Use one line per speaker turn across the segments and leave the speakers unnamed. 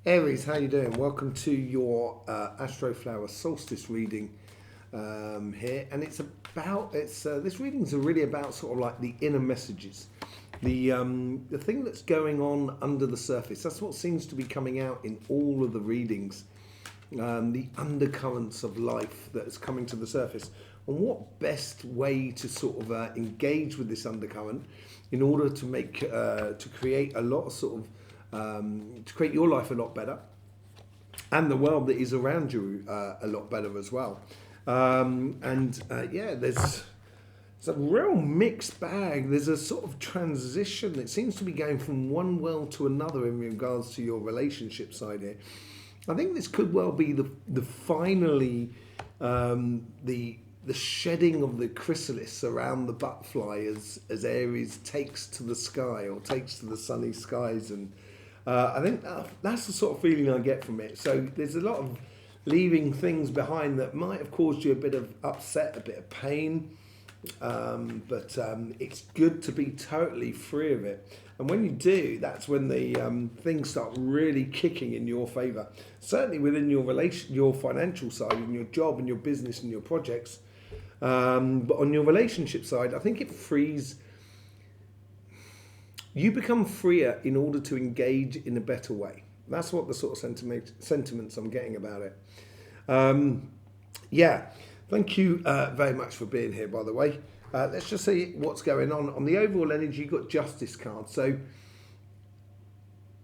Aries, how you doing? Welcome to your Astroflower solstice reading here, and this readings are really about sort of like the inner messages, the thing that's going on under the surface. That's what seems to be coming out in all of the readings, the undercurrents of life that is coming to the surface. And what best way to sort of engage with this undercurrent in order to make to create a lot of sort of to create your life a lot better and the world that is around you a lot better as well. There's a real mixed bag. There's a sort of transition that seems to be going from one world to another in regards to your relationship side here. I think this could well be the finally the shedding of the chrysalis around the butterfly as Aries takes to the sky or takes to the sunny skies, and I think that's the sort of feeling I get from it. So there's a lot of leaving things behind that might have caused you a bit of upset, a bit of pain, but it's good to be totally free of it. And when you do, that's when the things start really kicking in your favour. Certainly within your financial side, in your job and your business and your projects. But on your relationship side, I think it frees. You become freer in order to engage in a better way. That's what the sort of sentiments I'm getting about it. Thank you very much for being here, by the way. Let's just see what's going on. On the overall energy, you've got Justice card. So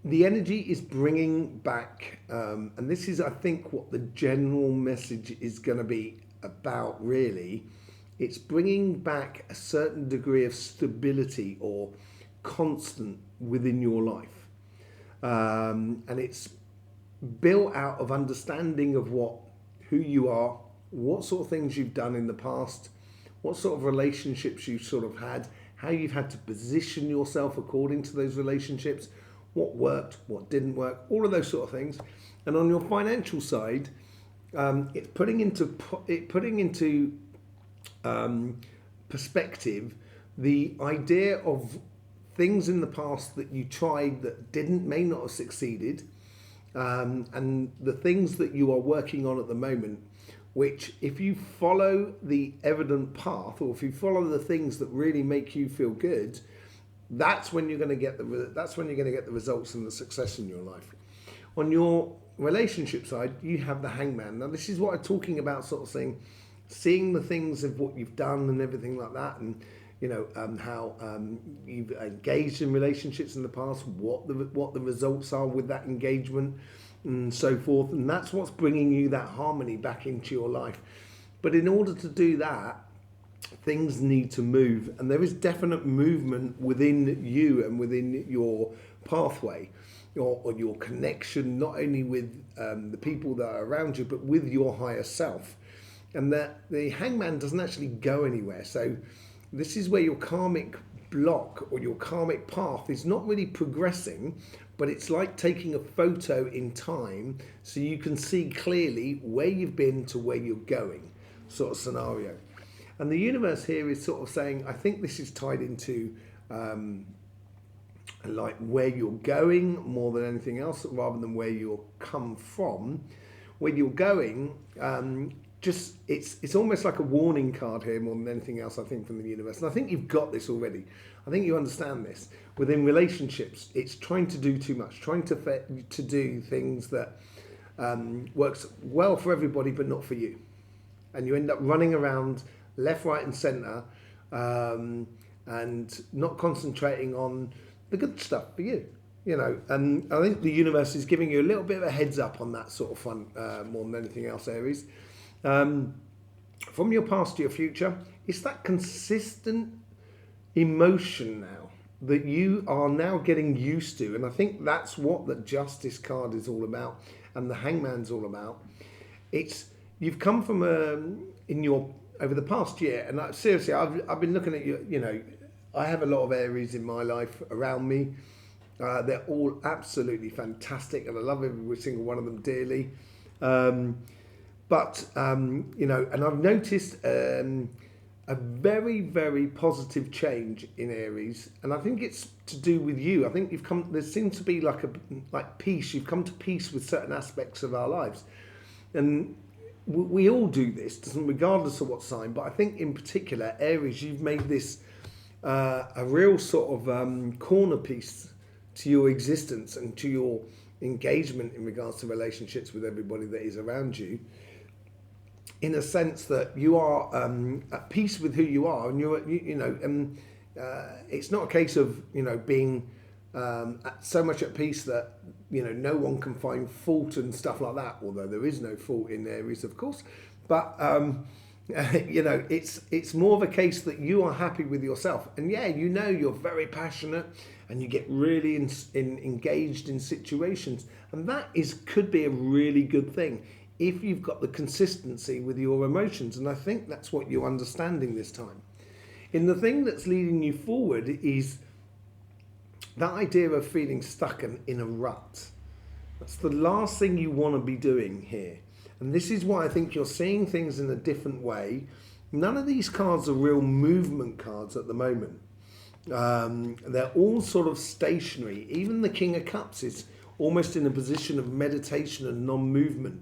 the energy is bringing back, and this is, I think, what the general message is going to be about, really. It's bringing back a certain degree of stability or constant within your life, and it's built out of understanding of who you are, what sort of things you've done in the past, what sort of relationships you've sort of had, how you've had to position yourself according to those relationships, what worked, what didn't work, all of those sort of things. And on your financial side, it's putting into perspective the idea of things in the past that you tried that may not have succeeded, and the things that you are working on at the moment, which if you follow the evident path, or if you follow the things that really make you feel good, that's when you're going to get the results and the success in your life. On your relationship side, you have the Hangman. Now this is what I'm talking about, sort of saying, seeing the things of what you've done and everything like that, and how you've engaged in relationships in the past, what the results are with that engagement and so forth. And that's what's bringing you that harmony back into your life. But in order to do that, things need to move, and there is definite movement within you and within your pathway or your connection, not only with the people that are around you, but with your higher self. And that the Hangman doesn't actually go anywhere. So this is where your karmic block or your karmic path is not really progressing, but it's like taking a photo in time so you can see clearly where you've been to where you're going, sort of scenario. And the universe here is sort of saying, I think this is tied into like where you're going more than anything else, rather than where you'll come from. Where you're going, it's almost like a warning card here more than anything else, I think, from the universe. And I think you've got this already. I think you understand this. Within relationships, it's trying to do too much, trying to do things that works well for everybody but not for you. And you end up running around left, right and centre, and not concentrating on the good stuff for you. And I think the universe is giving you a little bit of a heads up on that sort of front, more than anything else, Aries. From your past to your future, it's that consistent emotion now that you are now getting used to. And I think that's what the Justice card is all about, and the Hangman's all about. You've come from over the past year, and seriously, I've been looking at you. I have a lot of Aries in my life around me. They're all absolutely fantastic, and I love every single one of them dearly. And I've noticed a very, very positive change in Aries, and I think it's to do with you. I think you've come. There seems to be like peace. You've come to peace with certain aspects of our lives, and we all do this, regardless of what sign. But I think in particular, Aries, you've made this a real sort of corner piece to your existence and to your engagement in regards to relationships with everybody that is around you, in a sense that you are at peace with who you are, and it's not a case of being so much at peace that no one can find fault and stuff like that, although there is no fault in Aries, of course. But it's more of a case that you are happy with yourself, and you're very passionate and you get really engaged in situations, and that could be a really good thing if you've got the consistency with your emotions. And I think that's what you're understanding this time. And the thing that's leading you forward is that idea of feeling stuck in a rut. That's the last thing you want to be doing here. And this is why I think you're seeing things in a different way. None of these cards are real movement cards at the moment. They're all sort of stationary. Even the King of Cups is almost in a position of meditation and non-movement.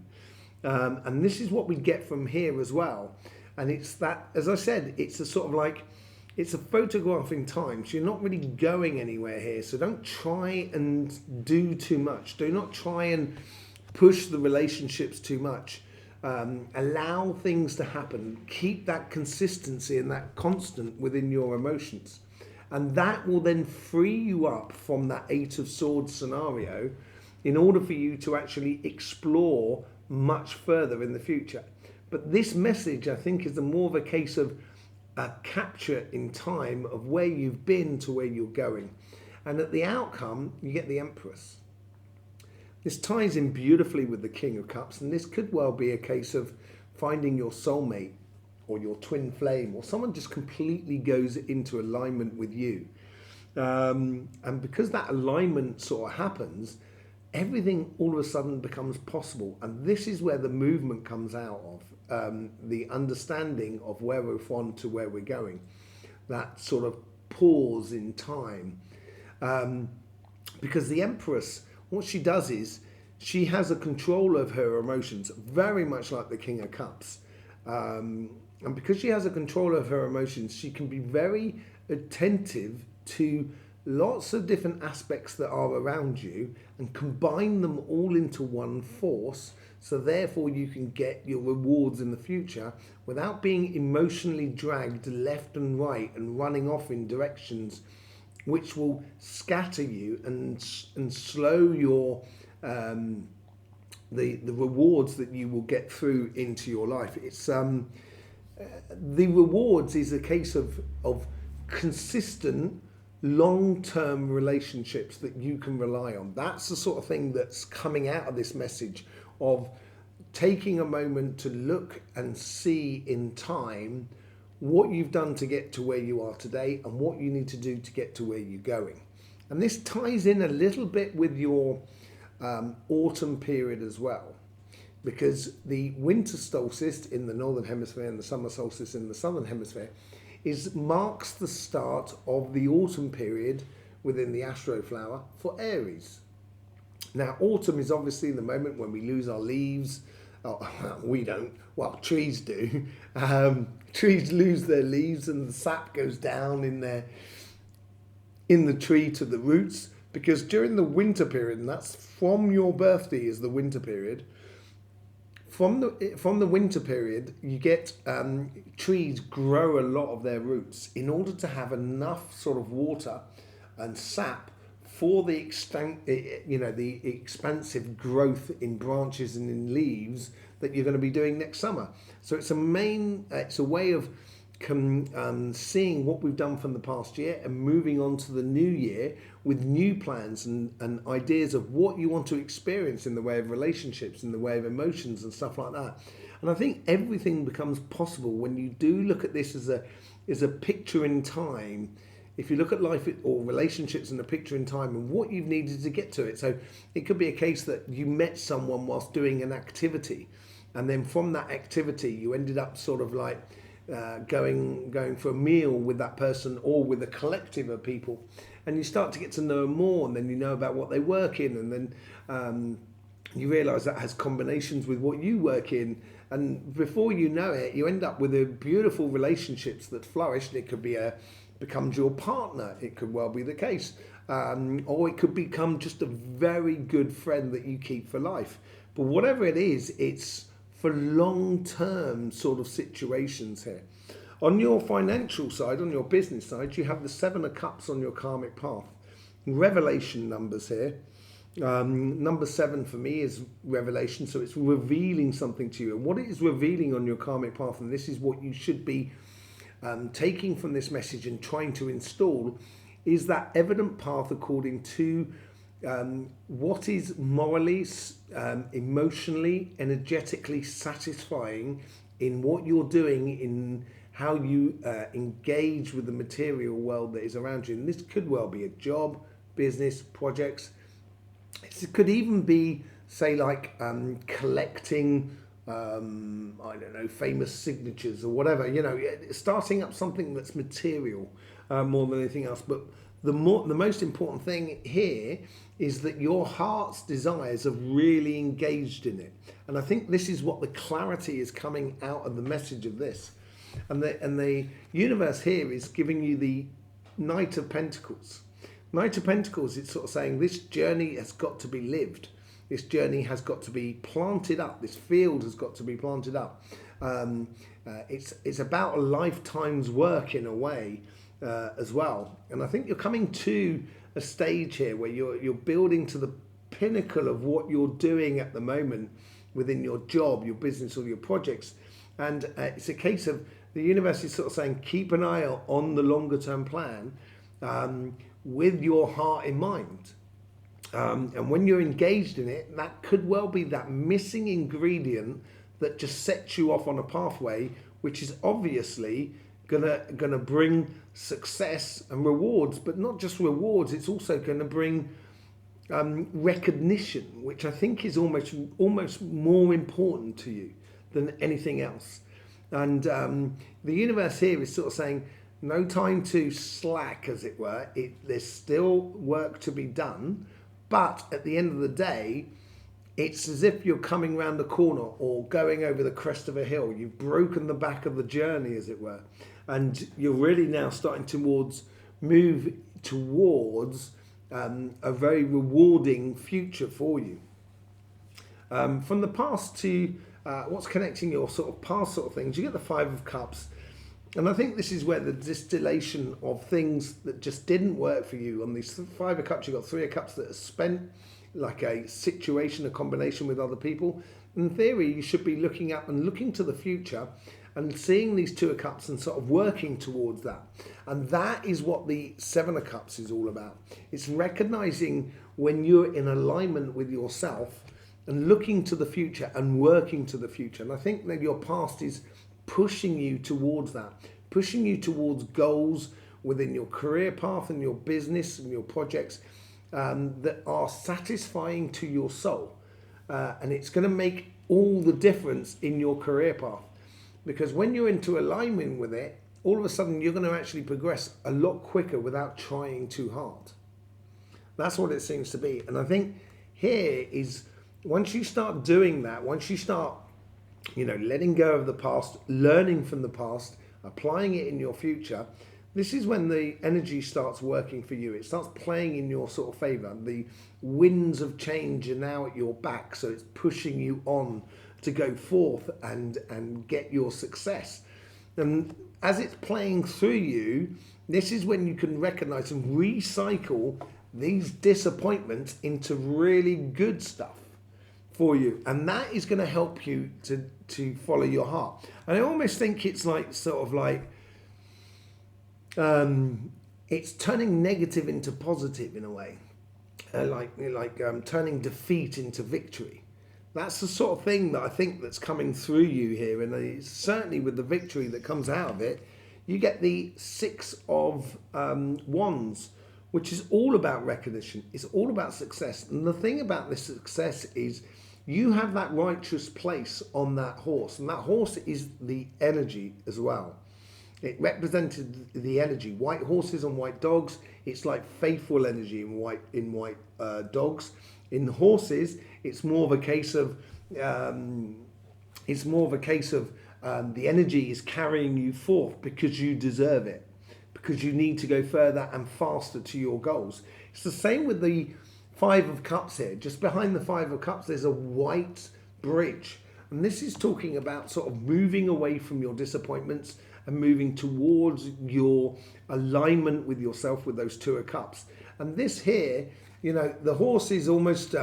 And this is what we get from here as well. And it's that, as I said, it's a sort of like, it's a photograph in time. So you're not really going anywhere here. So don't try and do too much. Do not try and push the relationships too much. Allow things to happen. Keep that consistency and that constant within your emotions. And that will then free you up from that Eight of Swords scenario in order for you to actually explore much further in the future. But this message, I think, is more of a case of a capture in time of where you've been to where you're going. And at the outcome, you get the Empress. This ties in beautifully with the King of Cups, and this could well be a case of finding your soulmate or your twin flame, or someone just completely goes into alignment with you. And because that alignment sort of happens, everything all of a sudden becomes possible. And this is where the movement comes out of, the understanding of where we're from to where we're going. That sort of pause in time. Because the Empress, what she does is, she has a control of her emotions, very much like the King of Cups. And because she has a control of her emotions, she can be very attentive to lots of different aspects that are around you and combine them all into one force, so therefore you can get your rewards in the future without being emotionally dragged left and right and running off in directions which will scatter you and slow your the rewards that you will get through into your life. It's the rewards is a case of consistent long-term relationships that you can rely on. That's the sort of thing that's coming out of this message of taking a moment to look and see in time what you've done to get to where you are today and what you need to do to get to where you're going. And this ties in a little bit with your autumn period as well, because the winter solstice in the northern hemisphere and the summer solstice in the southern hemisphere marks the start of the autumn period within the Astroflower for Aries. Now, autumn is obviously the moment when we lose our leaves. Oh, we don't. Well, trees do. Trees lose their leaves and the sap goes down in the tree to the roots, because during the winter period, and that's from your birthday is the winter period, from the winter period, you get trees grow a lot of their roots in order to have enough sort of water and sap for the expansive growth in branches and in leaves that you're going to be doing next summer. So it's a way of seeing what we've done from the past year and moving on to the new year with new plans and ideas of what you want to experience in the way of relationships, in the way of emotions and stuff like that. And I think everything becomes possible when you do look at this as a picture in time. If you look at life or relationships in a picture in time and what you've needed to get to it. So it could be a case that you met someone whilst doing an activity, and then from that activity you ended up sort of like going for a meal with that person or with a collective of people, and you start to get to know them more, and then you know about what they work in, and then you realise that has combinations with what you work in, and before you know it, you end up with a beautiful relationships that flourish. And it could be becomes your partner. It could well be the case, or it could become just a very good friend that you keep for life. But whatever it is, it's for long-term sort of situations here. On your financial side, on your business side, you have the Seven of Cups on your karmic path. Revelation numbers here. Number 7 for me is revelation, so it's revealing something to you. And what it is revealing on your karmic path, and this is what you should be taking from this message and trying to install, is that evident path according to what is morally, emotionally, energetically satisfying in what you're doing, in how you engage with the material world that is around you. And this could well be a job, business, projects. It could even be, say, like collecting, I don't know, famous signatures or whatever, you know, starting up something that's material more than anything else. But the most important thing here is that your heart's desires are really engaged in it. And I think this is what the clarity is coming out of the message of this. And the universe here is giving you the Knight of Pentacles. Knight of Pentacles, it's sort of saying this journey has got to be lived. This journey has got to be planted up. This field has got to be planted up. It's about a lifetime's work in a way as well. And I think you're coming to a stage here where you're building to the pinnacle of what you're doing at the moment within your job, your business, or your projects. And it's a case of the universe is sort of saying, keep an eye on the longer term plan with your heart in mind. And when you're engaged in it, that could well be that missing ingredient that just sets you off on a pathway, which is obviously gonna bring success and rewards, but not just rewards, it's also gonna bring recognition, which I think is almost more important to you than anything else. And the universe here is sort of saying, no time to slack, as it were. There's still work to be done, but at the end of the day, it's as if you're coming round the corner or going over the crest of a hill. You've broken the back of the journey, as it were, and you're really now starting to move towards a very rewarding future for you. From the past to what's connecting your sort of past sort of things, you get the Five of Cups. And I think this is where the distillation of things that just didn't work for you. On these Five of Cups, you've got Three of Cups that are spent, like a situation, a combination with other people. In theory, you should be looking up and looking to the future and seeing these Two of Cups and sort of working towards that. And that is what the Seven of Cups is all about. It's recognizing when you're in alignment with yourself and looking to the future and working to the future. And I think that your past is pushing you towards that, pushing you towards goals within your career path and your business and your projects that are satisfying to your soul. And it's going to make all the difference in your career path, because when you're into alignment with it, all of a sudden you're going to actually progress a lot quicker without trying too hard. That's what it seems to be. And I think here is, once you start doing that, once you start letting go of the past, learning from the past, applying it in your future, this is when the energy starts working for you. It starts playing in your sort of favor. The winds of change are now at your back, so it's pushing you on to go forth and get your success. And as it's playing through you, this is when you can recognize and recycle these disappointments into really good stuff for you, and that is going to help you to follow your heart. And I almost think it's like sort of like it's turning negative into positive in a way, like turning defeat into victory. That's the sort of thing that I think that's coming through you here, and it's certainly with the victory that comes out of it, you get the Six of Wands, which is all about recognition. It's all about success, and the thing about this success is you have that righteous place on that horse, and that horse is the energy as well. It represented the energy. White horses and white dogs, it's like faithful energy in white dogs. In horses, it's more of a case of the energy is carrying you forth because you deserve it, because you need to go further and faster to your goals. It's the same with the Five of Cups here. Just behind the Five of Cups, there's a white bridge. And this is talking about sort of moving away from your disappointments and moving towards your alignment with yourself with those Two of Cups. And this here, you know, the horse is almost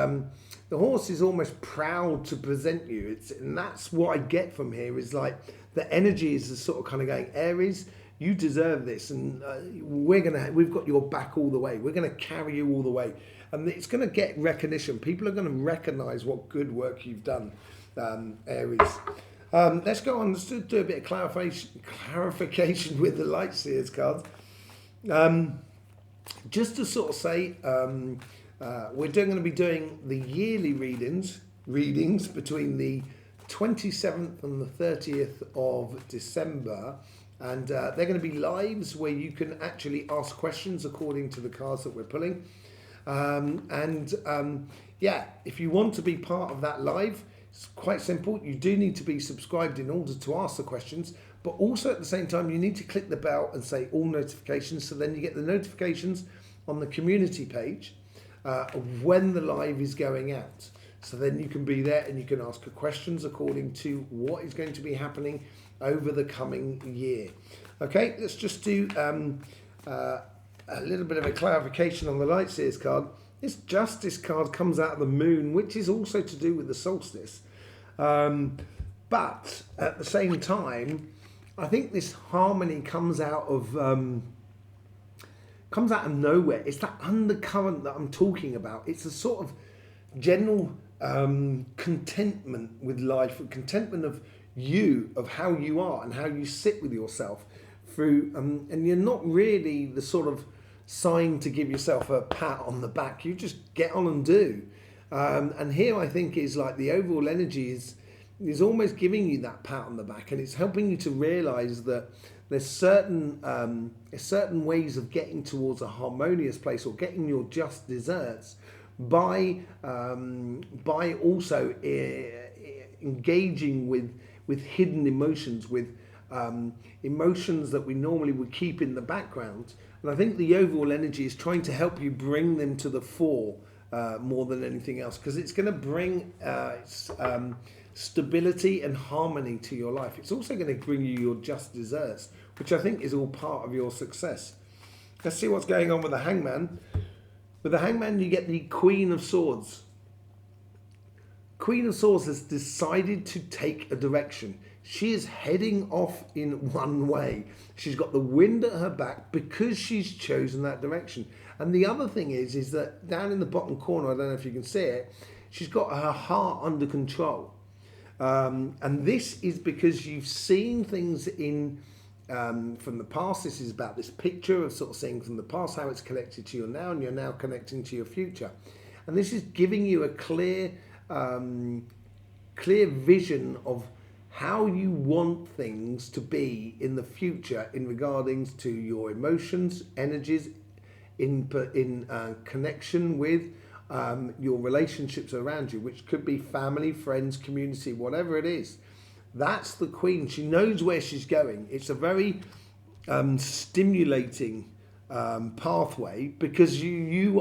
proud to present you. And that's what I get from here, is like the energy is sort of kind of going, Aries, you deserve this, and we've got your back all the way. We're gonna carry you all the way, and it's gonna get recognition. People are gonna recognize what good work you've done, Aries. Let's go on. Let's do a bit of clarification with the Light Seers cards. Just to sort of say, we're going to be doing the yearly readings between the 27th and the 30th of December. And they're going to be lives where you can actually ask questions according to the cards that we're pulling. Yeah, if you want to be part of that live, it's quite simple. You do need to be subscribed in order to ask the questions, but also at the same time, you need to click the bell and say all notifications, so then you get the notifications on the community page of when the live is going out. So then you can be there and you can ask questions according to what is going to be happening over the coming year. Okay, let's just do a little bit of a clarification on the Light Seers card. This Justice card comes out of the moon, which is also to do with the solstice. But at the same time, I think this harmony comes out of nowhere. It's that undercurrent that I'm talking about. It's a sort of general contentment with life, contentment of you, of how you are and how you sit with yourself through, and you're not really the sort of sign to give yourself a pat on the back. You just get on and do. And here I think is like the overall energy is almost giving you that pat on the back, and it's helping you to realize that there's certain ways of getting towards a harmonious place or getting your just desserts by also engaging with hidden emotions, with emotions that we normally would keep in the background. And I think the overall energy is trying to help you bring them to the fore more than anything else, because it's going to bring stability and harmony to your life. It's also going to bring you your just desserts, which I think is all part of your success. Let's see what's going on with the Hangman. With the Hangman, you get the Queen of Swords. Queen of Swords has decided to take a direction. She is heading off in one way. She's got the wind at her back because she's chosen that direction. And the other thing is that down in the bottom corner, I don't know if you can see it, she's got her heart under control. And this is because you've seen things from the past. This is about this picture of sort of seeing from the past how it's connected to your now, and you're now connecting to your future. And this is giving you a clear vision of how you want things to be in the future in regarding to your emotions, energies, in connection with your relationships around you, which could be family, friends, community, whatever it is. That's the Queen. She knows where she's going. It's a very stimulating pathway, because you're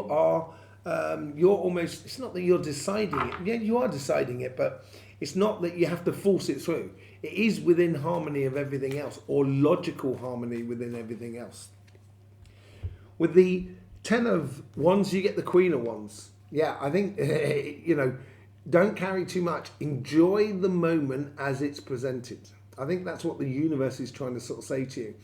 almost, it's not that you're deciding it. Yeah, you are deciding it, but it's not that you have to force it through. It is within harmony of everything else, or logical harmony within everything else. With the Ten of Wands, you get the Queen of Wands. Yeah, I think, don't carry too much. Enjoy the moment as it's presented. I think that's what the universe is trying to sort of say to you.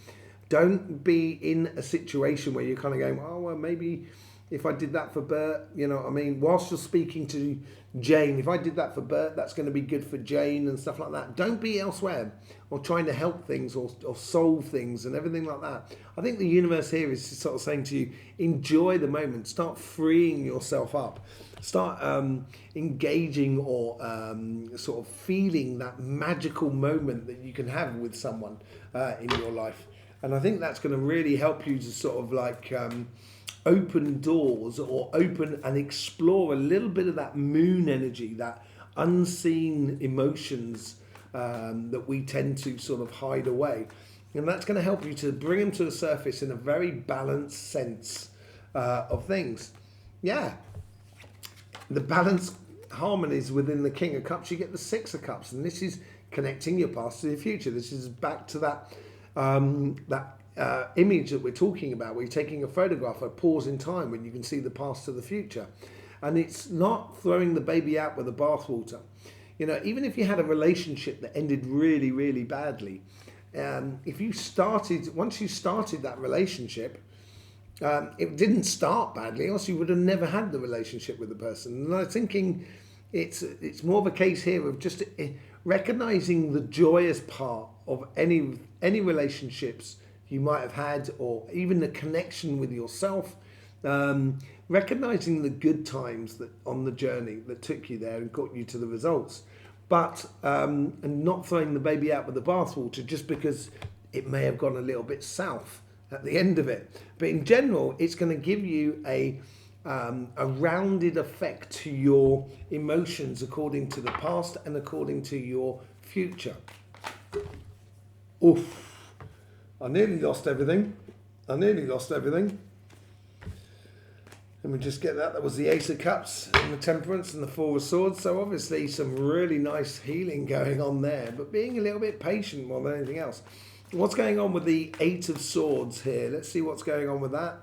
Don't be in a situation where you're kind of going, oh, well, maybe if I did that for Bert, you know what I mean? Whilst you're speaking to Jane, if I did that for Bert, that's going to be good for Jane and stuff like that. Don't be elsewhere or trying to help things or solve things and everything like that. I think the universe here is sort of saying to you, enjoy the moment. Start freeing yourself up. start engaging or sort of feeling that magical moment that you can have with someone in your life. And I think that's going to really help you to sort of like open doors or open and explore a little bit of that moon energy, that unseen emotions that we tend to sort of hide away. And that's going to help you to bring them to the surface in a very balanced sense of things. Yeah. The balanced harmonies within the King of Cups, you get the Six of Cups. And this is connecting your past to your future. This is back to that image that we're talking about, where you're taking a photograph, a pause in time when you can see the past to the future. And it's not throwing the baby out with the bathwater. You know, even if you had a relationship that ended really, really badly, once you started that relationship, it didn't start badly, else you would have never had the relationship with the person. And I'm thinking it's more of a case here of just recognizing the joyous part of any relationships you might have had, or even the connection with yourself, recognizing the good times that on the journey that took you there and got you to the results, but and not throwing the baby out with the bathwater just because it may have gone a little bit south at the end of it. But in general, it's going to give you a rounded effect to your emotions according to the past and according to your future. Oof. I nearly lost everything. Let me just get that. That was the Ace of Cups and the Temperance and the Four of Swords. So obviously some really nice healing going on there, but being a little bit patient more than anything else. What's going on with the Eight of Swords here? Let's see what's going on with that.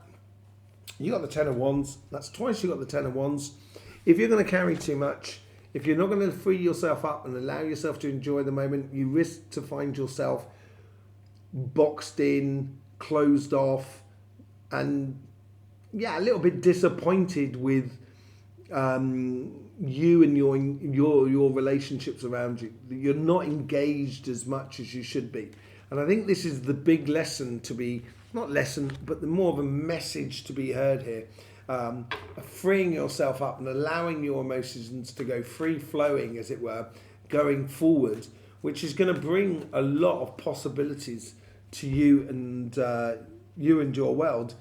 You got the Ten of Wands. That's twice you got the Ten of Wands. If you're going to carry too much, if you're not going to free yourself up and allow yourself to enjoy the moment, you risk to find yourself boxed in, closed off, and a little bit disappointed with you and your relationships around you. You're not engaged as much as you should be. And I think this is the big lesson to be, not lesson, but the more of a message to be heard here. Freeing yourself up and allowing your emotions to go free flowing, as it were, going forward, which is going to bring a lot of possibilities to you and your world.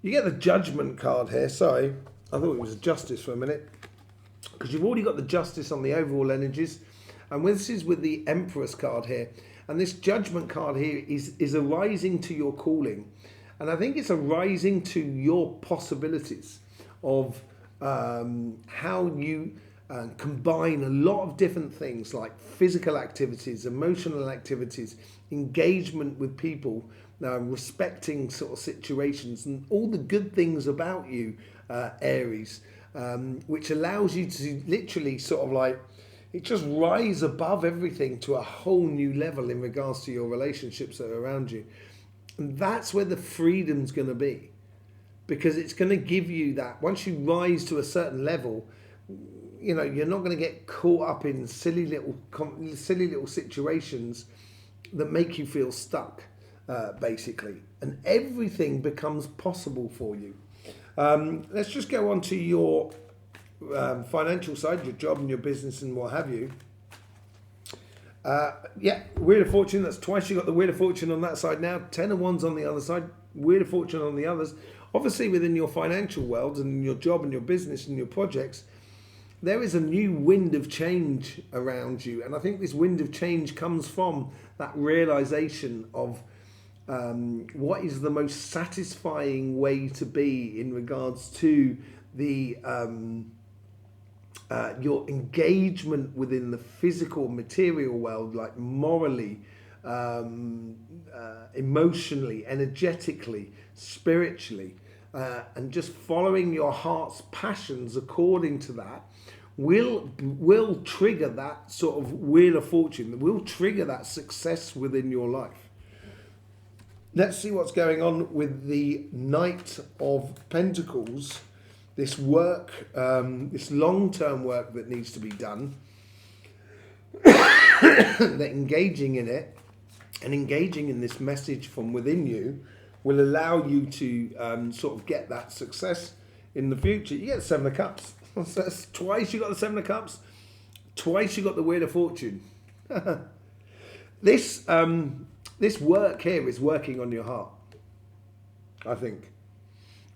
You get the Judgment card here. Sorry, I thought it was Justice for a minute, because you've already got the Justice on the overall energies, and this is with the Empress card here. And this Judgment card here is arising to your calling, and I think it's arising to your possibilities of how you combine a lot of different things like physical activities, emotional activities, engagement with people, respecting sort of situations, and all the good things about you, Aries, which allows you to literally sort of like, it just rise above everything to a whole new level in regards to your relationships that are around you. And that's where the freedom's going to be, because it's going to give you that. Once you rise to a certain level, you know, you're not going to get caught up in silly little situations that make you feel stuck, basically. And everything becomes possible for you. Let's just go on to your financial side, your job and your business and what have you. Wheel of Fortune, that's twice you got the Wheel of Fortune on that side now. 10 of Wands on the other side, Wheel of Fortune on the others. Obviously within your financial world and your job and your business and your projects, there is a new wind of change around you. And I think this wind of change comes from that realization of what is the most satisfying way to be in regards to the your engagement within the physical material world, like morally, emotionally, energetically, spiritually, and just following your heart's passions according to that will trigger that sort of Wheel of Fortune, will trigger that success within your life. Let's see what's going on with the Knight of Pentacles. This work, this long-term work that needs to be done, that engaging in it and engaging in this message from within you will allow you to sort of get that success in the future, you get the Seven of Cups. So that's twice you got the Seven of Cups, twice you got the Wheel of Fortune. This work here is working on your heart, I think.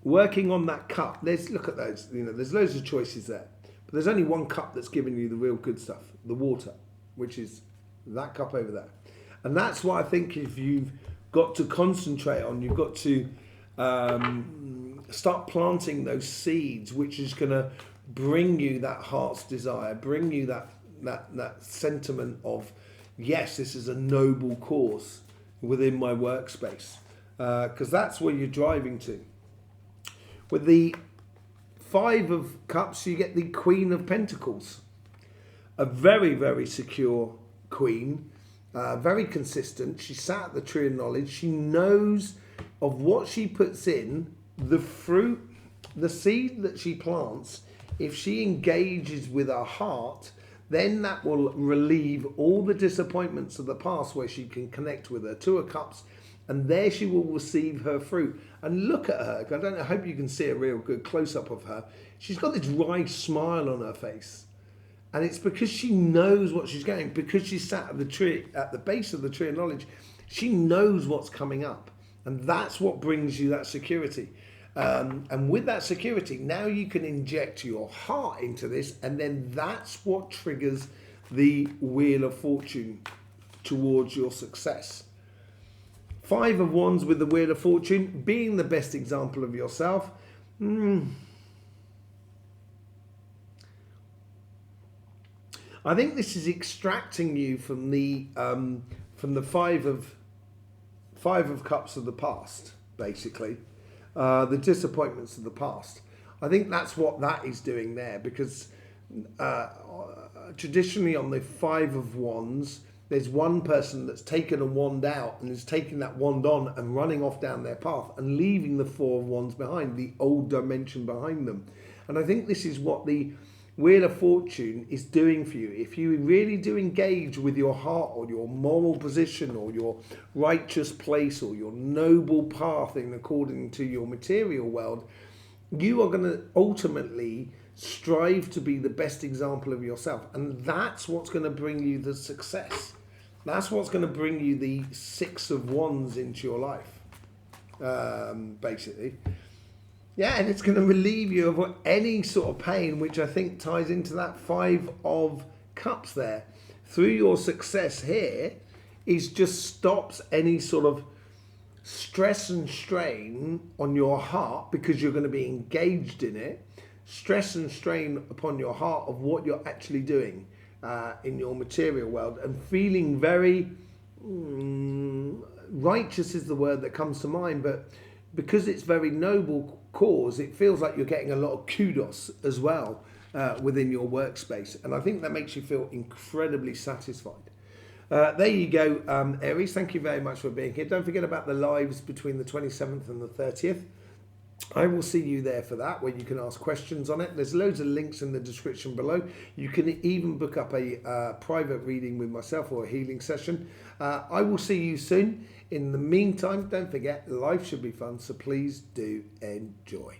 Working on that cup. Look at those. There's loads of choices there, but there's only one cup that's giving you the real good stuff, the water, which is that cup over there. And that's what I think if you've got to concentrate on, you've got to start planting those seeds, which is going to bring you that heart's desire, bring you that sentiment of, yes, this is a noble cause within my workspace, because that's where you're driving to. With the Five of Cups, you get the Queen of Pentacles, a very, very secure queen, very consistent. She sat at the tree of knowledge. She knows of what she puts in, the fruit, the seed that she plants. If she engages with her heart, then that will relieve all the disappointments of the past, where she can connect with her Two of Cups, and there she will receive her fruit. And look at her. I hope you can see a real good close-up of her. She's got this wide smile on her face. And it's because she knows what she's getting, because she sat at the tree, at the base of the tree of knowledge. She knows what's coming up. And that's what brings you that security. And with that security, now you can inject your heart into this, and then that's what triggers the Wheel of Fortune towards your success. Five of Wands with the Wheel of Fortune, being the best example of yourself. I think this is extracting you from the Five of Cups of the past, basically. The disappointments of the past. I think that's what that is doing there, because traditionally on the Five of Wands, there's one person that's taken a wand out and is taking that wand on and running off down their path and leaving the Four of Wands behind, the old dimension behind them. And I think this is what the Wheel of Fortune is doing for you. If you really do engage with your heart, or your moral position, or your righteous place, or your noble path in according to your material world, you are going to ultimately strive to be the best example of yourself. And that's what's going to bring you the success. That's what's going to bring you the Six of Wands into your life, basically. Yeah, and it's going to relieve you of any sort of pain, which I think ties into that Five of Cups there. Through your success here, is just stops any sort of stress and strain on your heart, because you're going to be engaged in it. Stress and strain upon your heart of what you're actually doing in your material world, and feeling very righteous is the word that comes to mind, but because it's very noble cause, it feels like you're getting a lot of kudos as well within your workspace, and I think that makes you feel incredibly satisfied. There you go, Aries. Thank you very much for being here. Don't forget about the lives between the 27th and the 30th. I will see you there for that, where you can ask questions on it. There's loads of links in the description below. You can even book up a private reading with myself, or a healing session. I will see you soon. In the meantime, don't forget, life should be fun, so please do enjoy.